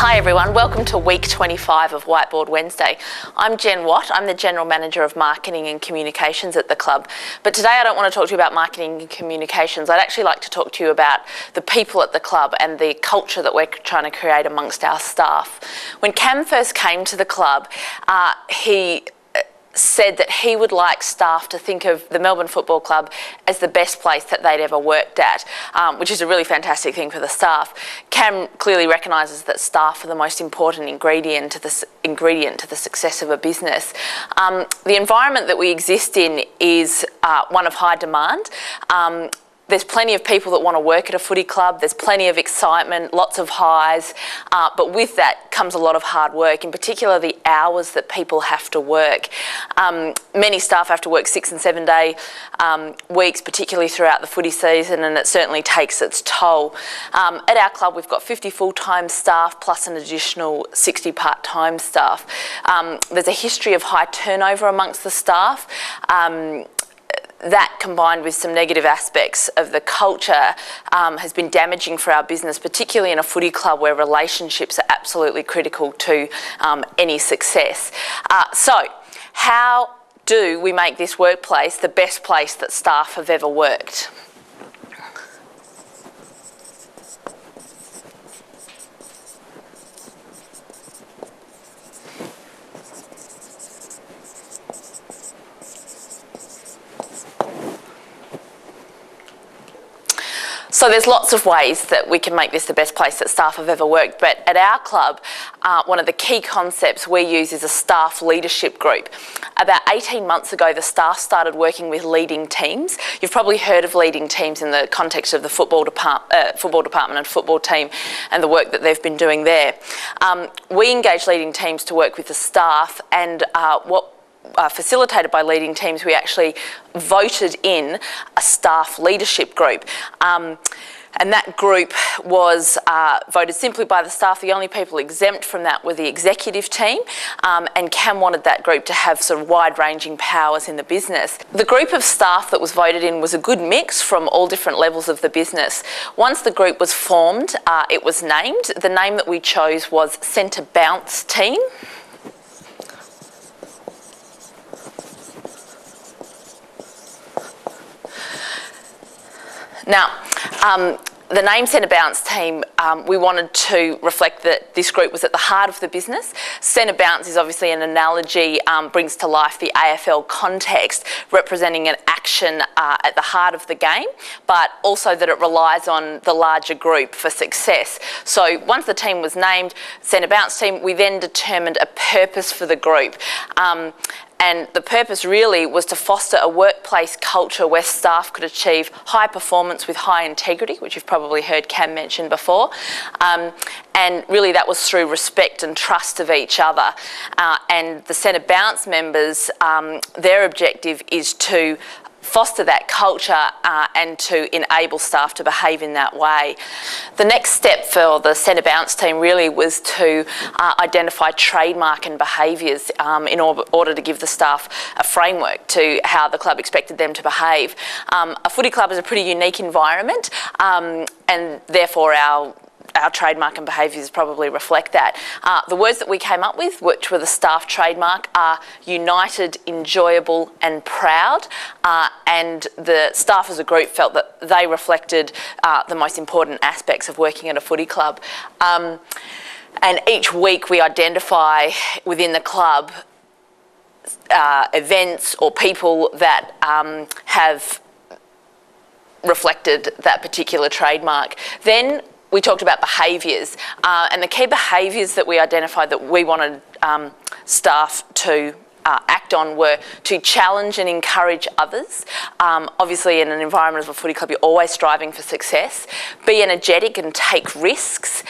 Hi everyone, welcome to week 25 of Whiteboard Wednesday. I'm Jen Watt, I'm the General Manager of Marketing and Communications at the club. But today I don't want to talk to you about marketing and communications. I'd actually like to talk to you about the people at the club and the culture that we're trying to create amongst our staff. When Cam first came to the club, he said that he would like staff to think of the Melbourne Football Club as the best place that they'd ever worked at, which is a really fantastic thing for the staff. Cam clearly recognises that staff are the most important ingredient to the success of a business. The environment that we exist in is one of high demand. There's plenty of people that want to work at a footy club, there's plenty of excitement, lots of highs, but with that comes a lot of hard work, in particular the hours that people have to work. Many staff have to work 6 and 7 day weeks, particularly throughout the footy season, and it certainly takes its toll. At our club we've got 50 full-time staff plus an additional 60 part-time staff. There's a history of high turnover amongst the staff. That, combined with some negative aspects of the culture, has been damaging for our business, particularly in a footy club where relationships are absolutely critical to any success. So, how do we make this workplace the best place that staff have ever worked? So there's lots of ways that we can make this the best place that staff have ever worked, but at our club, one of the key concepts we use is a staff leadership group. About 18 months ago, the staff started working with leading teams. You've probably heard of leading teams in the context of the football department and football team and the work that they've been doing there. We engage leading teams to work with the staff, and facilitated by leading teams, we actually voted in a staff leadership group. And that group was voted simply by the staff. The only people exempt from that were the executive team, and Cam wanted that group to have sort of wide-ranging powers in the business. The group of staff that was voted in was a good mix from all different levels of the business. Once the group was formed, it was named. The name that we chose was Centre Bounce Team. Now, the name Centre Bounce Team, we wanted to reflect that this group was at the heart of the business. Centre Bounce is obviously an analogy, brings to life the AFL context, representing an action at the heart of the game, but also that it relies on the larger group for success. So once the team was named Centre Bounce Team, we then determined a purpose for the group. And the purpose really was to foster a workplace culture where staff could achieve high performance with high integrity, which you've probably heard Cam mention before. And really that was through respect and trust of each other. And the Centre Bounce members, their objective is to foster that culture and to enable staff to behave in that way. The next step for the Centre Bounce team really was to identify trademark and behaviours in order to give the staff a framework to how the club expected them to behave. A footy club is a pretty unique environment, and therefore our trademark and behaviours probably reflect that. The words that we came up with, which were the staff trademark, are united, enjoyable and proud, and the staff as a group felt that they reflected the most important aspects of working at a footy club. And each week we identify within the club events or people that have reflected that particular trademark. Then we talked about behaviours, and the key behaviours that we identified that we wanted staff to act on were to challenge and encourage others. Obviously in an environment of a footy club you're always striving for success. Be energetic and take risks.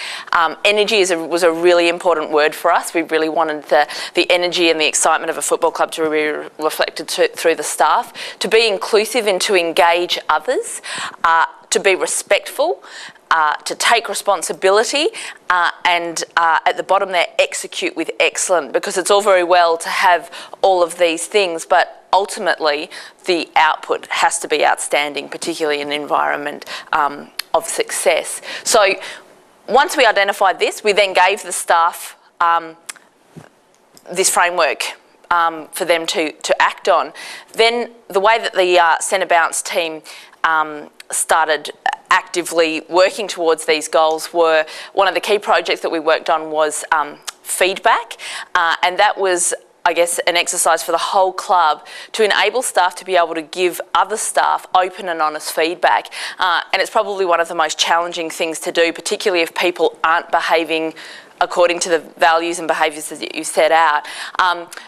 Energy was a really important word for us. We really wanted the energy and the excitement of a football club to be reflected through the staff. To be inclusive and to engage others. To be respectful. To take responsibility and at the bottom there, execute with excellence, because it's all very well to have all of these things, but ultimately the output has to be outstanding, particularly in an environment of success. So Once we identified this, we then gave the staff this framework for them to act on. Then the way that the Centre Bounce team started actively working towards these goals were, one of the key projects that we worked on was feedback, and that was, I guess, an exercise for the whole club to enable staff to be able to give other staff open and honest feedback. And it's probably one of the most challenging things to do, particularly if people aren't behaving according to the values and behaviours that you set out.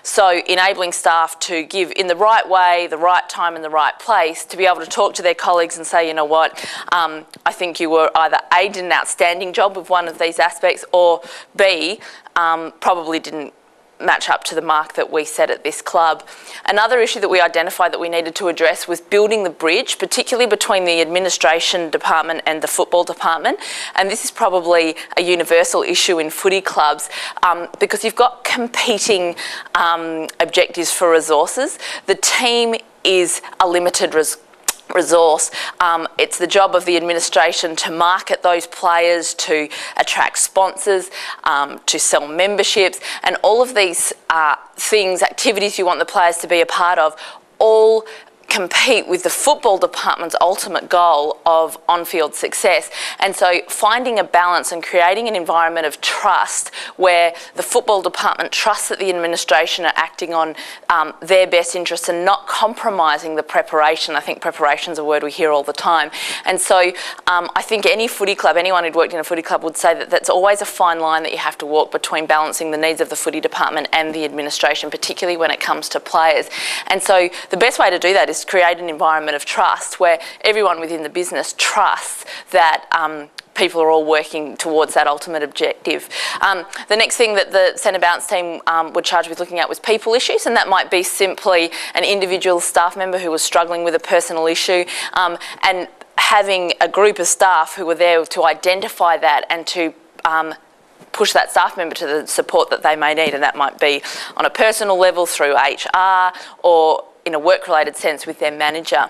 So enabling staff to give in the right way, the right time and the right place, to be able to talk to their colleagues and say, you know what, I think you were either A, did an outstanding job with one of these aspects, or B, probably didn't match up to the mark that we set at this club. Another issue that we identified that we needed to address was building the bridge, particularly between the administration department and the football department. And this is probably a universal issue in footy clubs, because you've got competing objectives for resources. The team is a limited resource. It's the job of the administration to market those players, to attract sponsors, to sell memberships, and all of these things, activities you want the players to be a part of, all compete with the football department's ultimate goal of on-field success. And so finding a balance and creating an environment of trust where the football department trusts that the administration are acting on their best interests and not compromising the preparation. I think preparation is a word we hear all the time. And so I think any footy club, anyone who'd worked in a footy club would say that that's always a fine line that you have to walk between balancing the needs of the footy department and the administration, particularly when it comes to players. And so the best way to do that is create an environment of trust where everyone within the business trusts that people are all working towards that ultimate objective. The next thing that the Centre Bounce team were charged with looking at was people issues, and that might be simply an individual staff member who was struggling with a personal issue, and having a group of staff who were there to identify that and to push that staff member to the support that they may need, and that might be on a personal level through HR or in a work-related sense with their manager.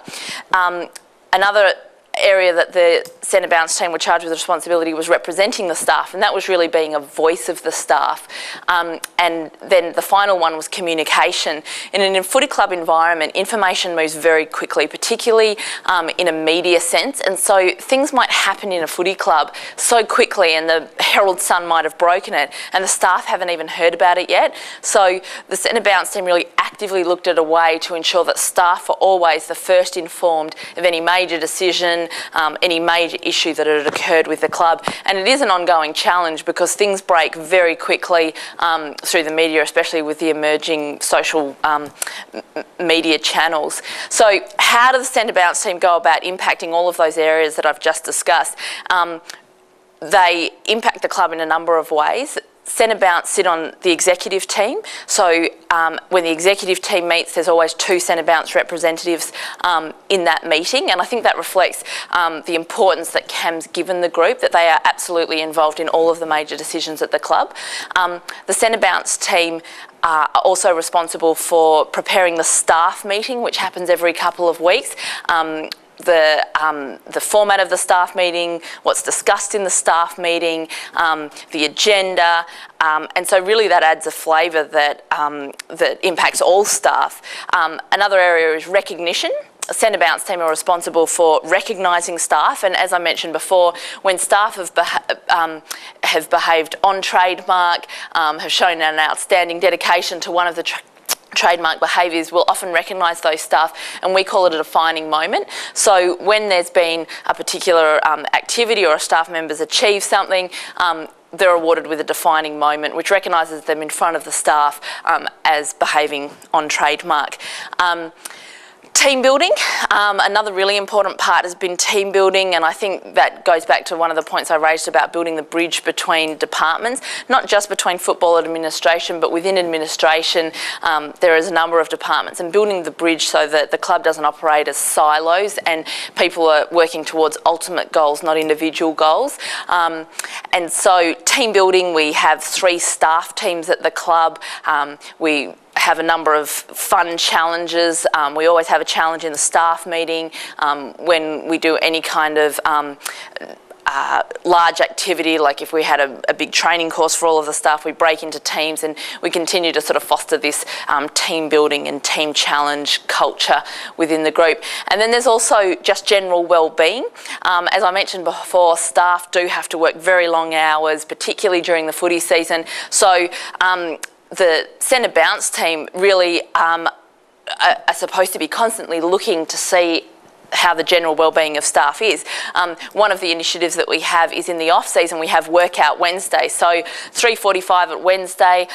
Another area that the Centre Bounce team were charged with the responsibility was representing the staff, and that was really being a voice of the staff. And then the final one was communication. In a footy club environment, information moves very quickly, particularly in a media sense, and so things might happen in a footy club so quickly and the Herald Sun might have broken it and the staff haven't even heard about it yet. So the Centre Bounce team really actively looked at a way to ensure that staff are always the first informed of any major decision, any major issue that had occurred with the club. And it is an ongoing challenge because things break very quickly through the media, especially with the emerging social media channels. So how does the Centre Bounce team go about impacting all of those areas that I've just discussed? They impact the club in a number of ways. Centre Bounce sit on the executive team, so when the executive team meets, there's always 2 Centre Bounce representatives in that meeting, and I think that reflects the importance that CAM's given the group, that they are absolutely involved in all of the major decisions at the club. The Centre Bounce team are also responsible for preparing the staff meeting, which happens every couple of weeks. The format of the staff meeting, what's discussed in the staff meeting, the agenda, and so really that adds a flavour that, that impacts all staff. Another area is recognition. The Centre Bounce team are responsible for recognising staff, and as I mentioned before, when staff have behaved on trademark, have shown an outstanding dedication to one of the trademark behaviours, we'll often recognise those staff, and we call it a defining moment. So when there's been a particular activity or a staff member's achieved something, they're awarded with a defining moment, which recognises them in front of the staff as behaving on trademark. Team building, another really important part has been team building, and I think that goes back to one of the points I raised about building the bridge between departments, not just between football and administration, but within administration there is a number of departments, and building the bridge so that the club doesn't operate as silos and people are working towards ultimate goals, not individual goals. And so team building, we have 3 staff teams at the club. We have a number of fun challenges. We always have a challenge in the staff meeting. When we do any kind of large activity, like if we had a big training course for all of the staff, we break into teams and we continue to sort of foster this team building and team challenge culture within the group. And then there's also just general well-being. As I mentioned before, staff do have to work very long hours, particularly during the footy season. So the centre bounce team really are supposed to be constantly looking to see how the general well-being of staff is. One of the initiatives that we have is in the off-season we have Workout Wednesday. So 3:45 at Wednesday,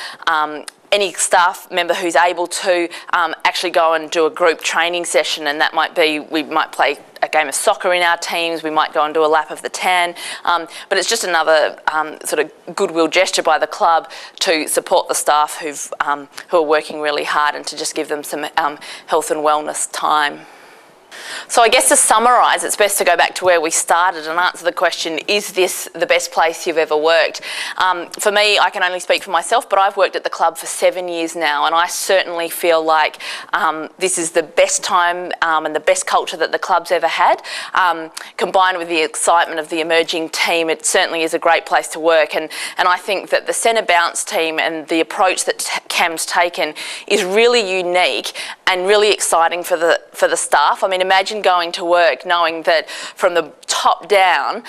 any staff member who's able to actually go and do a group training session, and that might be, we might play a game of soccer in our teams, we might go and do a lap of the tan, but it's just another sort of goodwill gesture by the club to support the staff who are working really hard and to just give them some health and wellness time. So I guess to summarise, it's best to go back to where we started and answer the question, is this the best place you've ever worked? For me, I can only speak for myself, but I've worked at the club for 7 years now, and I certainly feel like this is the best time and the best culture that the club's ever had. Combined with the excitement of the emerging team, it certainly is a great place to work, and I think that the centre bounce team and the approach that Cam's taken is really unique and really exciting for the staff. I mean, imagine going to work knowing that from the top down,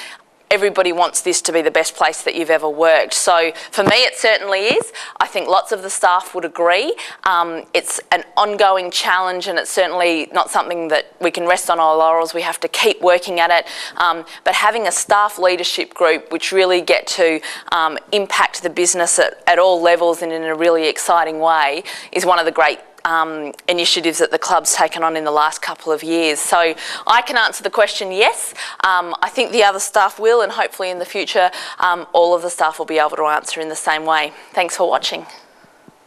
everybody wants this to be the best place that you've ever worked. So for me, it certainly is. I think lots of the staff would agree. It's an ongoing challenge, and it's certainly not something that we can rest on our laurels. We have to keep working at it. But having a staff leadership group which really get to impact the business at all levels and in a really exciting way is one of the great initiatives that the club's taken on in the last couple of years. So I can answer the question, yes. I think the other staff will, and hopefully in the future all of the staff will be able to answer in the same way. Thanks for watching.